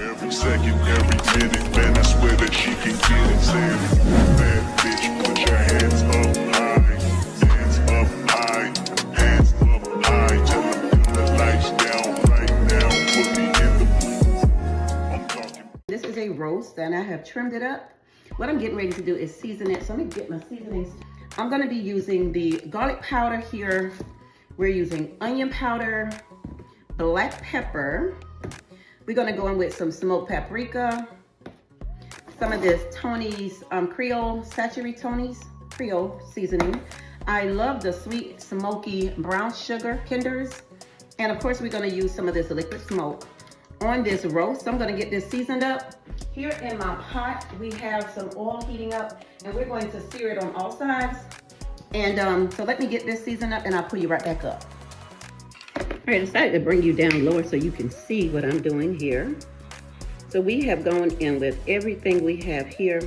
Every second, every minute, man, I swear that she can get it. Saying, bad bitch, put your hands up high, hands up high, hands up high. Tell them the lights down right now. Put me in the booth. I'm talking. This is a roast and I have trimmed it up. What I'm getting ready to do is season it. So let me get my seasonings. I'm gonna be using the garlic powder here. We're using onion powder, black pepper. We're gonna go in with some smoked paprika, some of this Tony's Creole, Sachet Tony's Creole seasoning. I love the sweet smoky brown sugar kinders. And of course, we're gonna use some of this liquid smoke on this roast. I'm gonna get this seasoned up. Here in my pot, we have some oil heating up and we're going to sear it on all sides. And so let me get this seasoned up and I'll pull you right back up. All right, I decided to bring you down lower so you can see what I'm doing here. So we have gone in with everything we have here.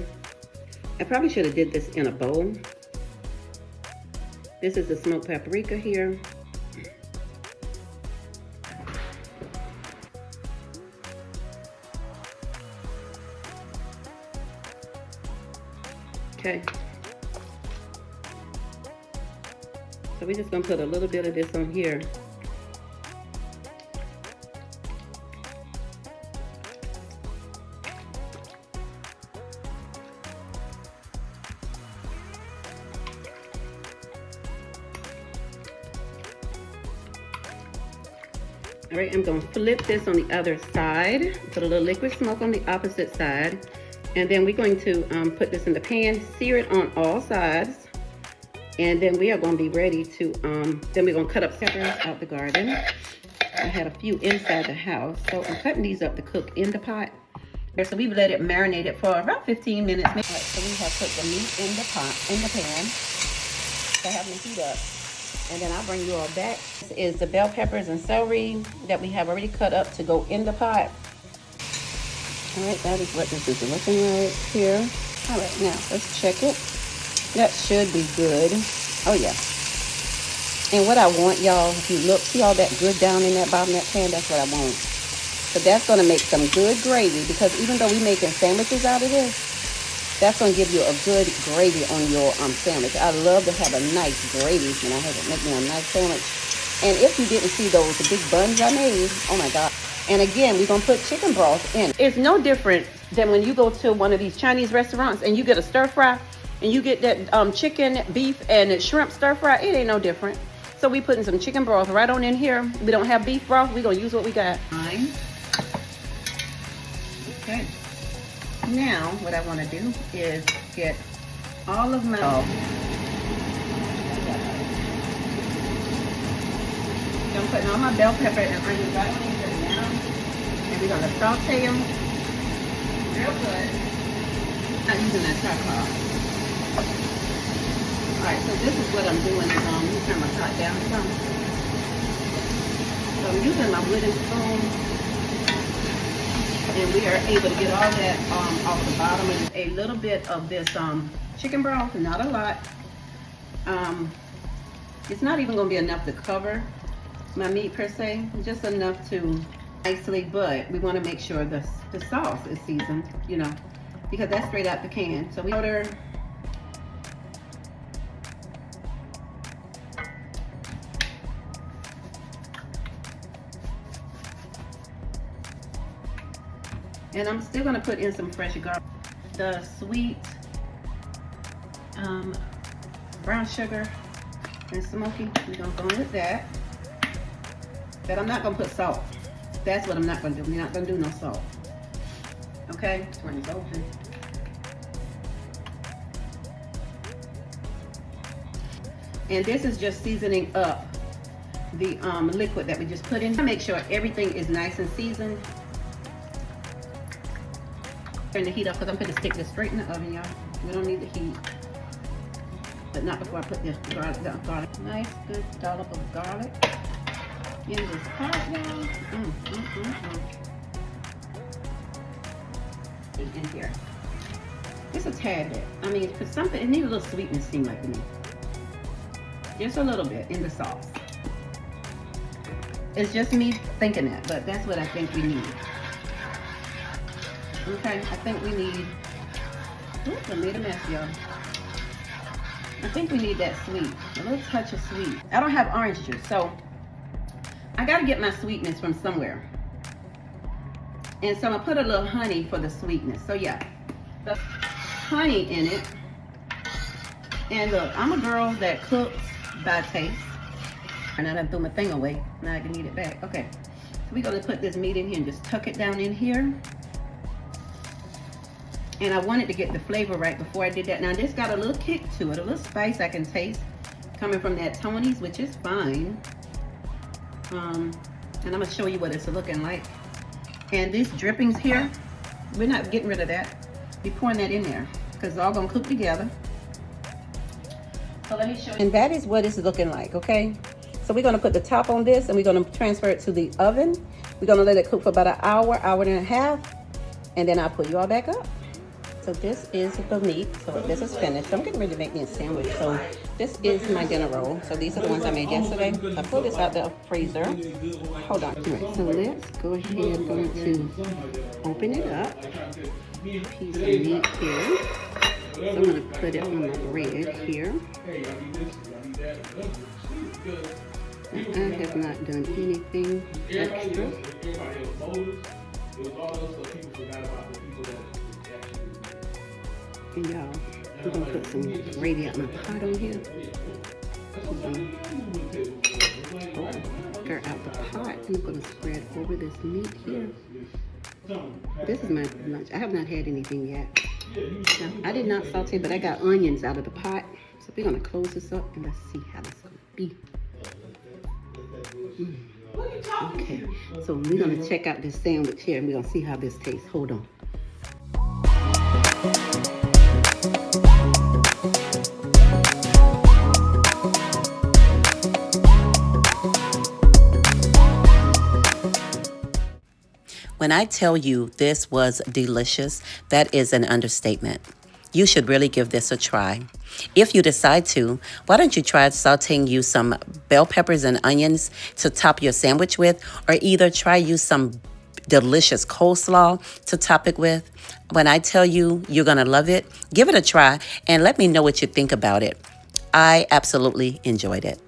I probably should have did this in a bowl. This is the smoked paprika here. Okay. So we're just gonna put a little bit of this on here. All right, I'm gonna flip this on the other side, put a little liquid smoke on the opposite side, and then we're going to put this in the pan, sear it on all sides, and then we are gonna be ready to, then we're gonna cut up peppers out the garden. I had a few inside the house, so I'm cutting these up to cook in the pot. So we've let it marinate it for about 15 minutes. All right, so we have put the meat in the pot, in the pan, to have them heat up. And then I'll bring you all back. This is the bell peppers and celery that we have already cut up to go in the pot. All right, that is what this is looking like here. All right, now let's check it. That should be good. Oh yeah. And what I want, y'all, if you look, see all that good down in that bottom of that pan? That's what I want. So that's gonna make some good gravy, because even though we're making sandwiches out of this, that's gonna give you a good gravy on your sandwich. I love to have a nice gravy when I have it make me a nice sandwich. And if you didn't see those big buns I made, oh my God. And again, we're gonna put chicken broth in. It's no different than when you go to one of these Chinese restaurants and you get a stir fry and you get that chicken, beef, and shrimp stir fry. It ain't no different. So we putting some chicken broth right on in here. We don't have beef broth. We're gonna use what we got. Fine. Okay. Now, what I want to do is get all of my I'm putting all my bell pepper and onions right on here now. And we're going to saute them real good. Not using that tripod. Alright, so this is what I'm doing. Let me turn my pot down some. So I'm using my wooden spoon. And we are able to get all that off the bottom, and a little bit of this chicken broth, not a lot. It's not even going to be enough to cover my meat per se, just enough to nicely, but we want to make sure the sauce is seasoned, you know, because that's straight out the can. So we order. And I'm still gonna put in some fresh garlic. The sweet brown sugar and smoky, we're gonna go in with that. But I'm not gonna put salt. That's what I'm not gonna do. We're not gonna do no salt. Okay, turn this open. And this is just seasoning up the liquid that we just put in. Make sure everything is nice and seasoned. Turn the heat up because I'm going to stick this straight in the oven, y'all. We don't need the heat. But not before I put this garlic. Nice, good dollop of garlic in this pot, y'all. In here. Just a tad bit. I mean, for something, it needs a little sweetness, seem like to me. Just a little bit in the sauce. It's just me thinking that, but that's what I think we need. Okay, I think we need, oops, I made a mess, y'all. I think we need that sweet, a little touch of sweet. I don't have orange juice, so I gotta get my sweetness from somewhere. And so I'm gonna put a little honey for the sweetness. So yeah, the honey in it. And look, I'm a girl that cooks by taste. And I done threw my thing away. Now I can eat it back. Okay, so we're gonna put this meat in here and just tuck it down in here. And I wanted to get the flavor right before I did that. Now this got a little kick to it, a little spice I can taste coming from that Tony's, which is fine. And I'm gonna show you what it's looking like. And these drippings here, we're not getting rid of that. We're pouring that in there because it's all gonna cook together. So let me show you. And that is what it's looking like, okay? So we're gonna put the top on this and we're gonna transfer it to the oven. We're gonna let it cook for about an hour, hour and a half, and then I'll put you all back up. So this is the meat, so this is finished. So I'm getting ready to make me a sandwich. So this is my dinner roll. So these are the ones I made yesterday. I pulled this out the freezer. Hold on. All right, so let's go ahead. I'm going to open it up. Piece of meat here. So I'm going to put it on the bread here. I have not done anything extra. And y'all, I'm gonna put some gravy out my pot on here. Stir out the pot. I'm gonna spread over this meat here. This is my lunch. I have not had anything yet. Now, I did not saute, but I got onions out of the pot. So we're gonna close this up and let's see how this is gonna be. Okay, so we're gonna check out this sandwich here and we're gonna see how this tastes. Hold on. When I tell you this was delicious, that is an understatement. You should really give this a try. If you decide to, why don't you try sauteing you some bell peppers and onions to top your sandwich with, or either try you some delicious coleslaw to top it with. When I tell you you're gonna love it, give it a try and let me know what you think about it. I absolutely enjoyed it.